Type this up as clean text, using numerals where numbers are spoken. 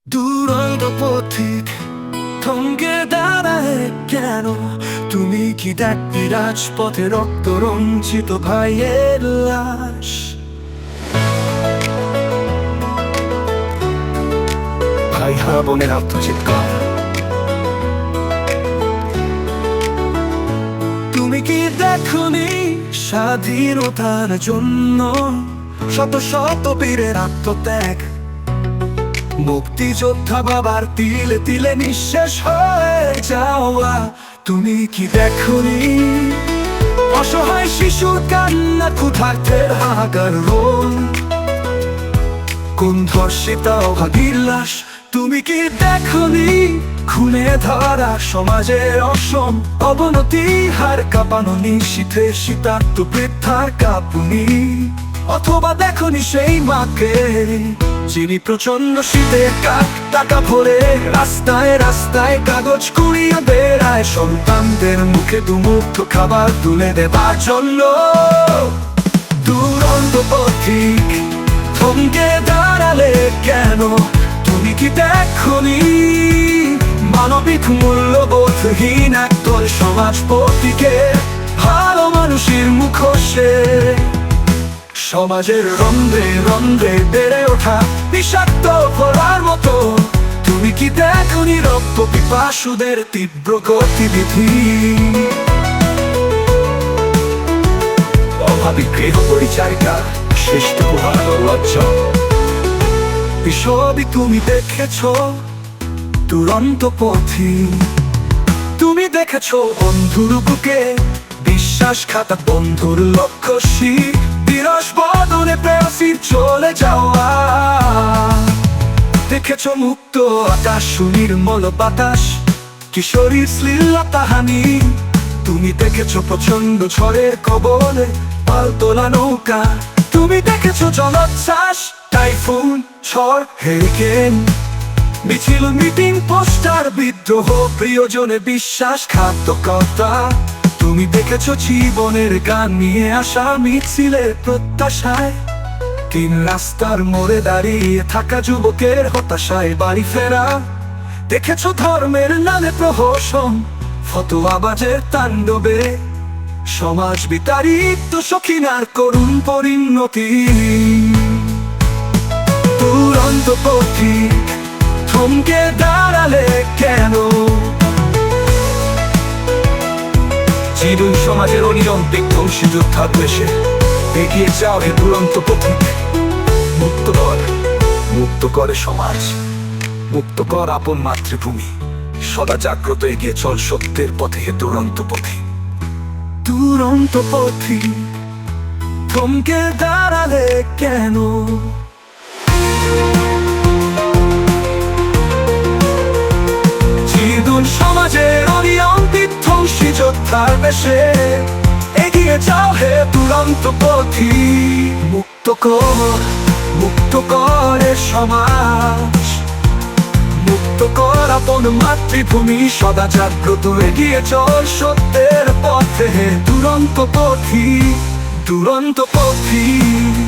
দুরন্ত পথিক থমকে দাঁড়ায় কেন? তুমি কি দেখবে রাজপথে রক্ত রঞ্জিত ভাইয়ের লাশ? ভাই হা বোনের আত্মচিৎকার। তুমি কি দেখনি স্বাধীনতার জন্য শত শত বীরের আত্মত্যাগ? মুক্তিযোদ্ধা বাবার তিলে তিলে নিঃশেষ হয়ে যাওয়া। তুমি কি দেখনি অসহায় শিশুর কান্না, ক্ষুধার্তের হাহাকার রোল, কোন ধর্ষিতা অভাগীর লাশ? তুমি কি দেখনি খুনে ধরা সমাজের অসম অবনতি, হার কাঁপানো নিশীথে শীতার্ত বৃদ্ধার কাঁপুনি? অথবা দেখনি সেই মাকে যিনি প্রচন্ড শীতে টাকা ভরে রাস্তায় রাস্তায় কাগজ কুড়িয়ে বেড়ায় সন্তানদের মুখে দুমুঠো খাবার তুলে দেবার জন্য? দুরন্ত পথিক থমকে দাঁড়ালে কেন? তুমি কি দেখনি মানবিক মূল্যবোধহীন একদল সমাজপতিকে ভালো মানুষের মুখোশে সমাজের রন্ধ্রে রন্ধ্রে বেড়ে ওঠা বিষাক্ত ফলার মতো? তুমি কি দেখনি রক্ত পিপাসুদের তীব্র গতিবিধি, অভাবী গৃহ পরিচারিকা শেষটুকু হারালো লজ্জা? বিশ্ববি তুমি দেখেছ দুরন্ত পথিক। তুমি দেখেছ বন্ধুর বুকে বিশ্বাসঘাতক বন্ধুর লক্ষ্যশী বিরস বদনে প্রেয়সীর চলে যাওয়া। দেখেছ মুক্ত আকাশ সুনির্মল বাতাস কিশোরীর শ্লীলতাহানি। তুমি দেখেছ প্রচন্ড ঝড়ের কবলে পাল তোলা নৌকা। তুমি দেখেছ জলোচ্ছ্বাস, টাইফুন, ঝড়, হেরিকেন, মিছিল, মিটিং, পোস্টার, বিদ্রোহ, প্রিয়জনের বিশ্বাসঘাতকতা। তুমি দেখেছ জীবনের গান নিয়ে আসা মিছিলের প্রত্যাশায় তিন রাস্তার মোড়ে দাঁড়িয়ে থাকা যুবকের হতাশায় বাড়ি ফেরা। দেখেছ ধর্মের নামে প্রহসন ফতোয়াবাজের তাণ্ডবে সমাজ বিতাড়িত সখিনার করুণ পরিণতি। দুরন্ত পথিক থমকে দাঁড়ালে কেন? জীবন সমাজের অনিয়ম বিধ্বংসী যোদ্ধার দেশে এগিয়ে যাও হে দুরন্ত পথিক। মুক্ত করে সমাজ, মুক্ত কর আপন মাতৃভূমি। সদা জাগ্রত এগিয়ে চল সত্যের পথে হে দুরন্ত পথিক। দুরন্ত পথিক থমকে দাঁড়ালে কেন? জীবন সমাজের অনিয়ম বিধ্বংসী যোদ্ধার বেশে এগিয়ে যাও হে দুরন্ত পথিক। মুক্ত করে সমাজ, মুক্ত কর আপন মাতৃভূমি। সদা জাগ্রত এগিয়ে চল সত্যের পথে হে দুরন্ত পথিক। দুরন্ত পথিক।